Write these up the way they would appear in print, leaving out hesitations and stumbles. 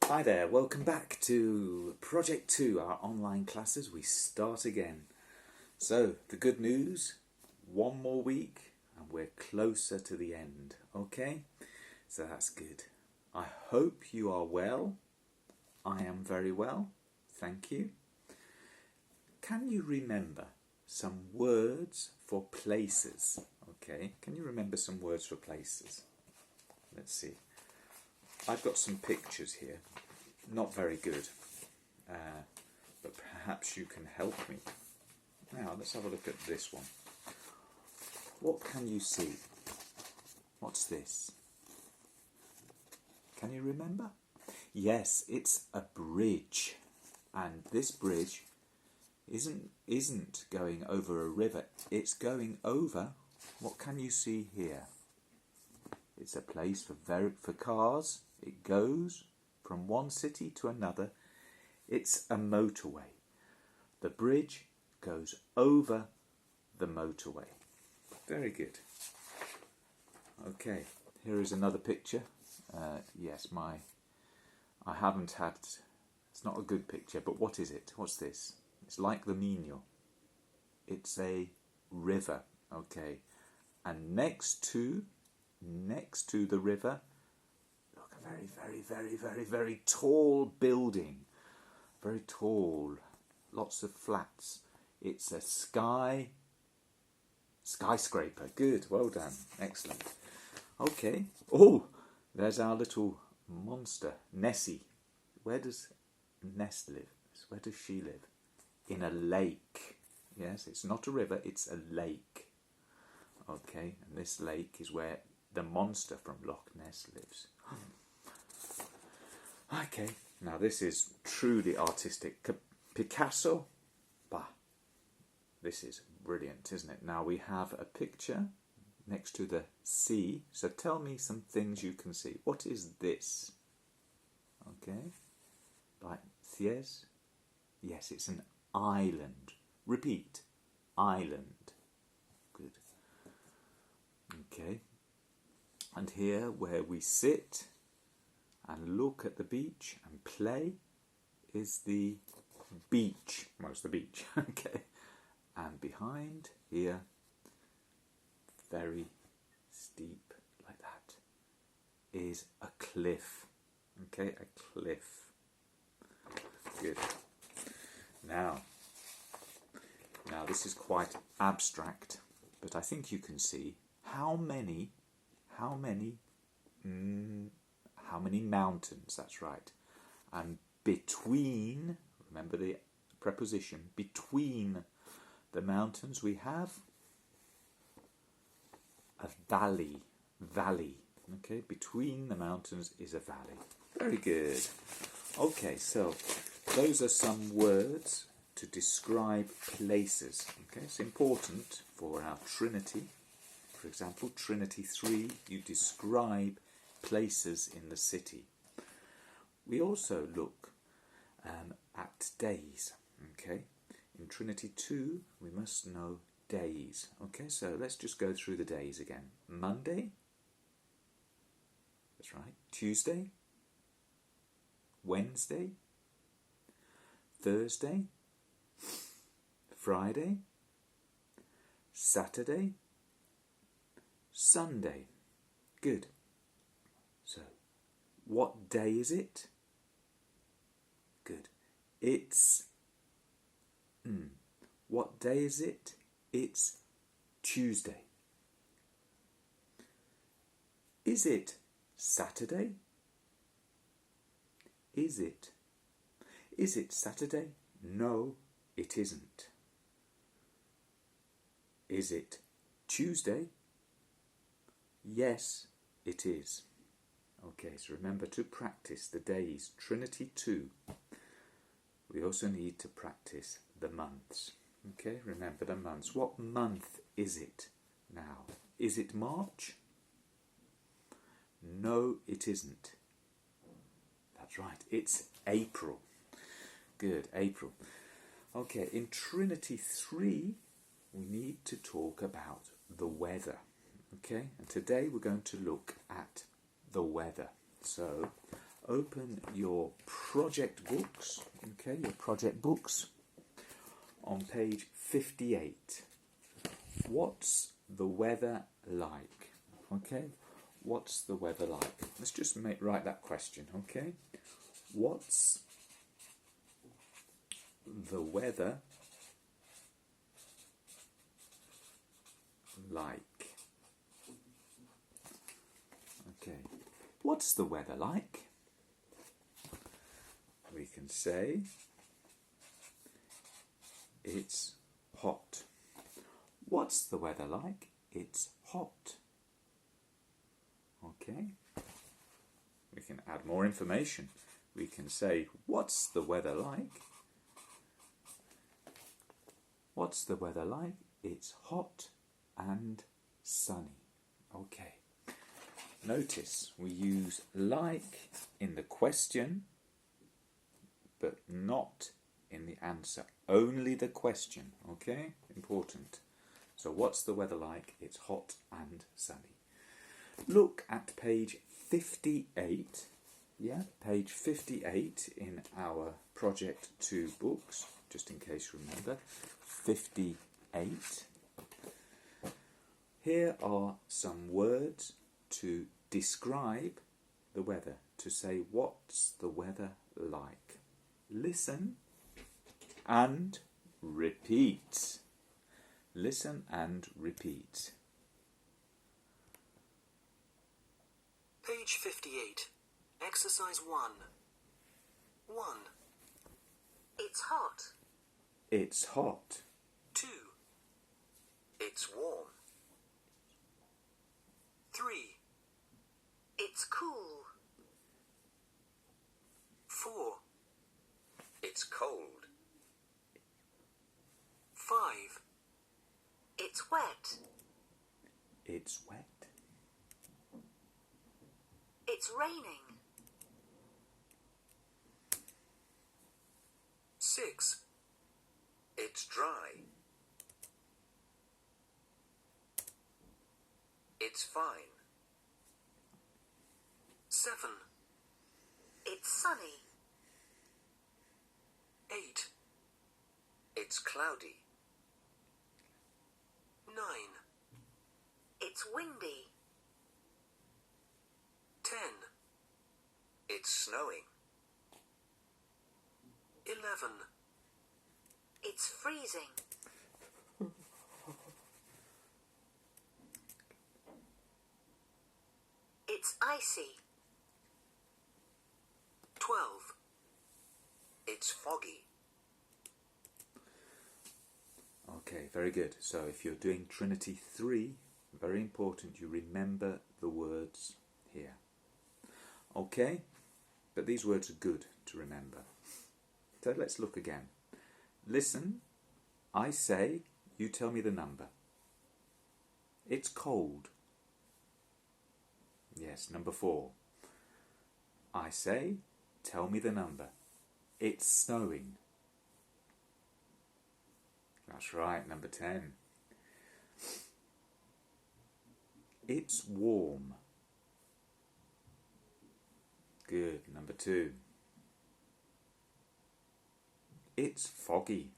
Hi there, welcome back to Project 2, our online classes. We start again. So, the good news, one more week and we're closer to the end, okay? So that's good. I hope you are well. I am very well, thank you. Can you remember some words for places? Okay, can you remember some words for places? Let's see. I've got some pictures here, not very good, but perhaps you can help me. Now, let's have a look at this one. What can you see? What's this? Can you remember? Yes, it's a bridge, and this bridge isn't going over a river, it's going over, what can you see here? It's a place for cars. It goes from one city to another. It's a motorway. The bridge goes over the motorway. Very good. Okay, here is another picture. Yes, I haven't had, it's not a good picture, but what is it? What's this? It's like the Minho. It's a river, okay. And next to the river, look, a very tall building. Very tall, lots of flats. It's a skyscraper. Good, well done, excellent. Okay, oh, there's our little monster, Nessie. Where does Ness live? Where does she live? In a lake. Yes, it's not a river, it's a lake. Okay, and this lake is where the monster from Loch Ness lives. Okay, now this is truly artistic. Picasso, bah, this is brilliant, isn't it? Now we have a picture next to the sea, so tell me some things you can see. What is this? Okay, like Thiers? Yes, it's an island. Repeat, island. Good. Okay. And here, where we sit and look at the beach and play, is the beach. Well, it's the beach, okay. And behind here, very steep like that, is a cliff. Okay, a cliff. Good. Now this is quite abstract, but I think you can see how many mountains, that's right. And between, remember the preposition, between the mountains we have a valley. Okay, between the mountains is a valley. Very good. Okay, so those are some words to describe places. Okay, it's important for our Trinity. For example, Trinity 3, you describe places in the city. We also look at days. Okay, in Trinity 2, we must know days. Okay, so let's just go through the days again. Monday, that's right. Tuesday, Wednesday, Thursday, Friday, Saturday, Sunday. Good. So, what day is it? Good. It's... What day is it? It's Tuesday. Is it Saturday? Is it? Is it Saturday? No, it isn't. Is it Tuesday? Yes, it is. Okay, so remember to practice the days. Trinity 2. We also need to practice the months. Okay, remember the months. What month is it now? Is it March? No, it isn't. That's right, it's April. Good, April. Okay, in Trinity 3, we need to talk about the weather. Okay, and today we're going to look at the weather. So, open your project books, okay, your project books on page 58. What's the weather like? Okay, what's the weather like? Let's just write that question, okay? What's the weather like? Okay, what's the weather like? We can say it's hot. What's the weather like? It's hot. Okay. We can add more information. We can say, what's the weather like? What's the weather like? It's hot and sunny. Okay. Notice we use like in the question, but not in the answer. Only the question. Okay? Important. So what's the weather like? It's hot and sunny. Look at page 58. Yeah, page 58 in our Project 2 books, just in case you remember. 58. Here are some words to describe the weather, to say what's the weather like. Listen and repeat. Listen and repeat. Page 58. Exercise 1. 1. It's hot. It's hot. 2. It's warm. 3. It's cool. 4. It's cold. 5. It's wet. It's wet. It's raining. 6. It's dry. It's fine. 7. It's sunny. 8. It's cloudy. 9. It's windy. 10. It's snowing. 11. It's freezing. 'It's icy. 12. It's foggy. Okay, very good. So if you're doing Trinity 3, very important you remember the words here. Okay? But these words are good to remember. So let's look again. Listen, I say, you tell me the number. It's cold. Yes, number 4. I say, tell me the number. It's snowing. That's right, number 10. It's warm. Good, number 2. It's foggy.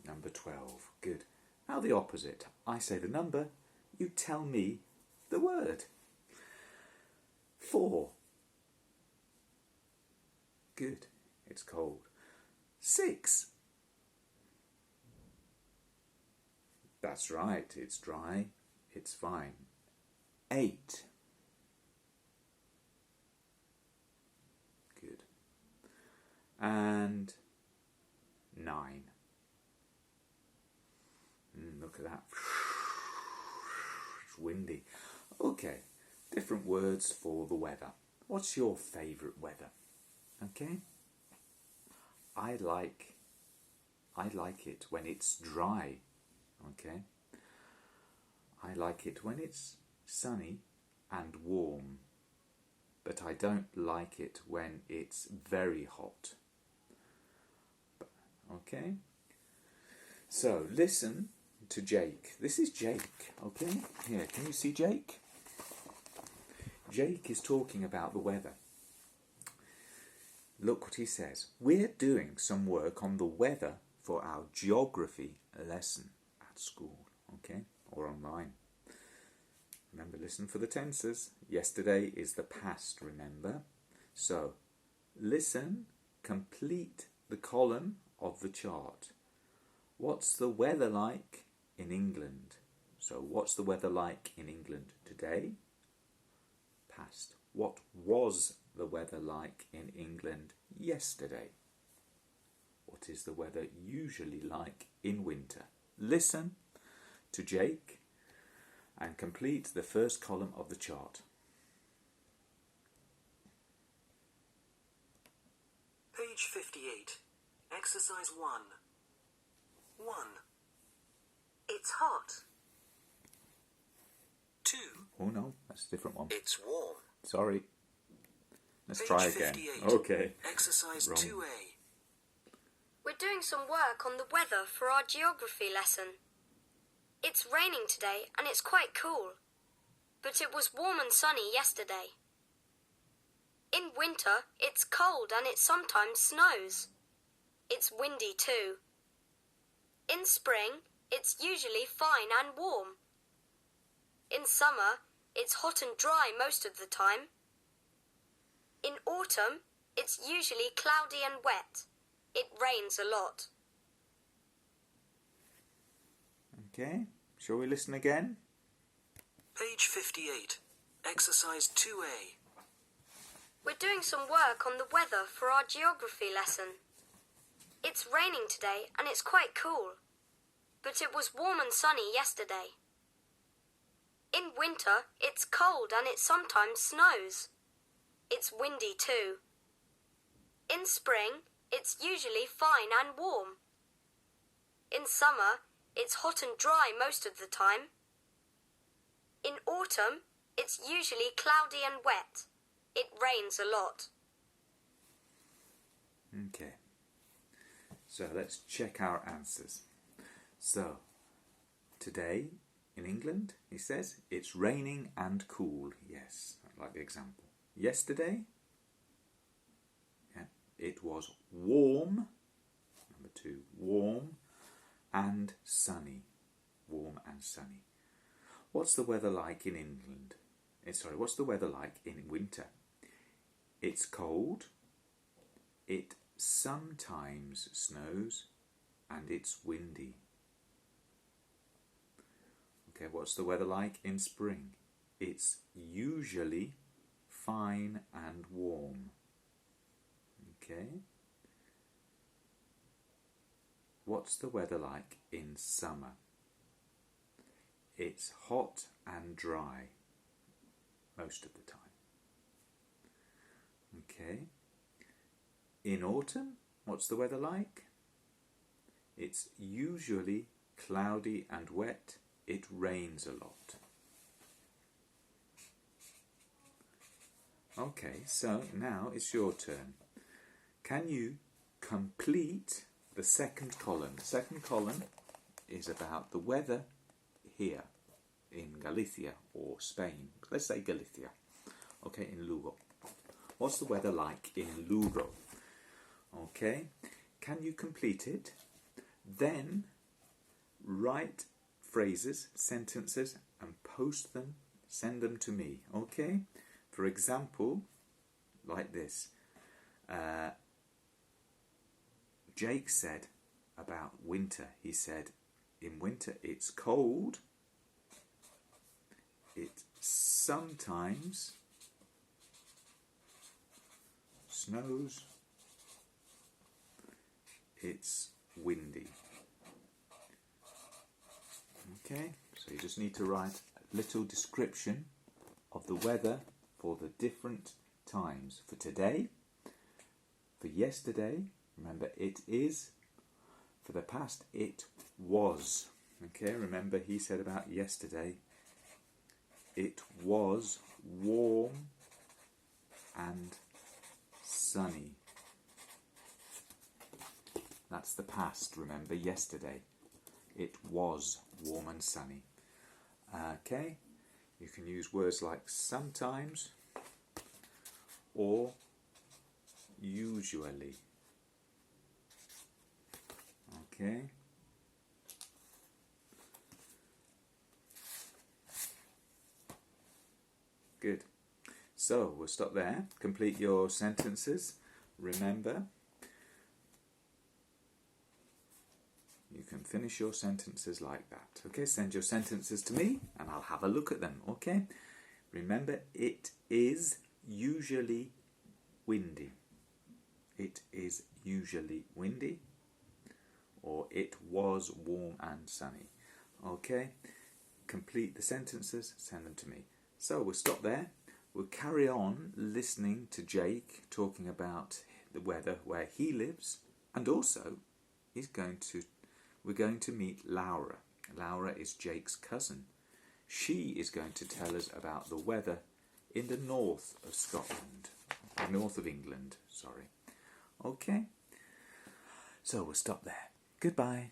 Number 12. Good. Now the opposite. I say the number, you tell me the word. 4. Good. It's cold. 6. That's right. It's dry. It's fine. 8. Good. And 9. Look at that. It's windy. Okay. Different words for the weather. What's your favourite weather? Okay. I like it when it's dry. Okay. I like it when it's sunny and warm. But I don't like it when it's very hot. Okay. So listen to Jake. This is Jake. Okay. Here, can you see Jake? Jake is talking about the weather. Look what he says. We're doing some work on the weather for our geography lesson at school, okay, or online. Remember, listen for the tenses. Yesterday is the past, remember? So, listen, complete the column of the chart. What's the weather like in England? So, what's the weather like in England today? Past. What was the weather like in England yesterday? What is the weather usually like in winter? Listen to Jake and complete the first column of the chart. Page 58. Exercise 1. 1. It's hot. 2. Oh no, that's a different one. It's warm. Sorry. Let's Page try again. 58. Okay. Exercise Wrong. 2A. We're doing some work on the weather for our geography lesson. It's raining today and it's quite cool, but it was warm and sunny yesterday. In winter, it's cold and it sometimes snows. It's windy too. In spring, it's usually fine and warm. In summer, it's hot and dry most of the time. In autumn, it's usually cloudy and wet. It rains a lot. Okay. Shall we listen again? Page 58. Exercise 2A. We're doing some work on the weather for our geography lesson. It's raining today and it's quite cool, but it was warm and sunny yesterday. In winter, it's cold and it sometimes snows. It's windy too. In spring, it's usually fine and warm. In summer, it's hot and dry most of the time. In autumn, it's usually cloudy and wet. It rains a lot. Okay. So let's check our answers. So, today in England, he says, it's raining and cool. Yes, I like the example. Yesterday, yeah, it was warm. Number 2, warm and sunny. Warm and sunny. What's the weather like in England? What's the weather like in winter? It's cold. It sometimes snows and it's windy. Okay, what's the weather like in spring? It's usually fine and warm. Okay. What's the weather like in summer? It's hot and dry most of the time. Okay. In autumn, what's the weather like? It's usually cloudy and wet. It rains a lot. Okay, so now it's your turn. Can you complete the second column? The second column is about the weather here in Galicia or Spain. Let's say Galicia. Okay, in Lugo. What's the weather like in Lugo? Okay, can you complete it? Then write phrases, sentences, and post them, send them to me, okay? For example, like this. Jake said about winter, he said, in winter it's cold, it sometimes snows, it's windy. Okay, so you just need to write a little description of the weather for the different times. For today, for yesterday, remember it is. For the past, it was. Okay, remember he said about yesterday, it was warm and sunny. That's the past, remember, yesterday. It was warm and sunny. Okay, you can use words like sometimes, or usually. Okay. Good. So we'll stop there. Complete your sentences. Remember, you can finish your sentences like that. Okay, send your sentences to me and I'll have a look at them. Okay. Remember, it is usually windy. It is usually windy. Or it was warm and sunny. Okay. Complete the sentences, send them to me. So we'll stop there. We'll carry on listening to Jake talking about the weather where he lives, and also we're going to meet Laura. Laura is Jake's cousin. She is going to tell us about the weather in the north of Scotland, north of England, sorry. Okay, so we'll stop there. Goodbye.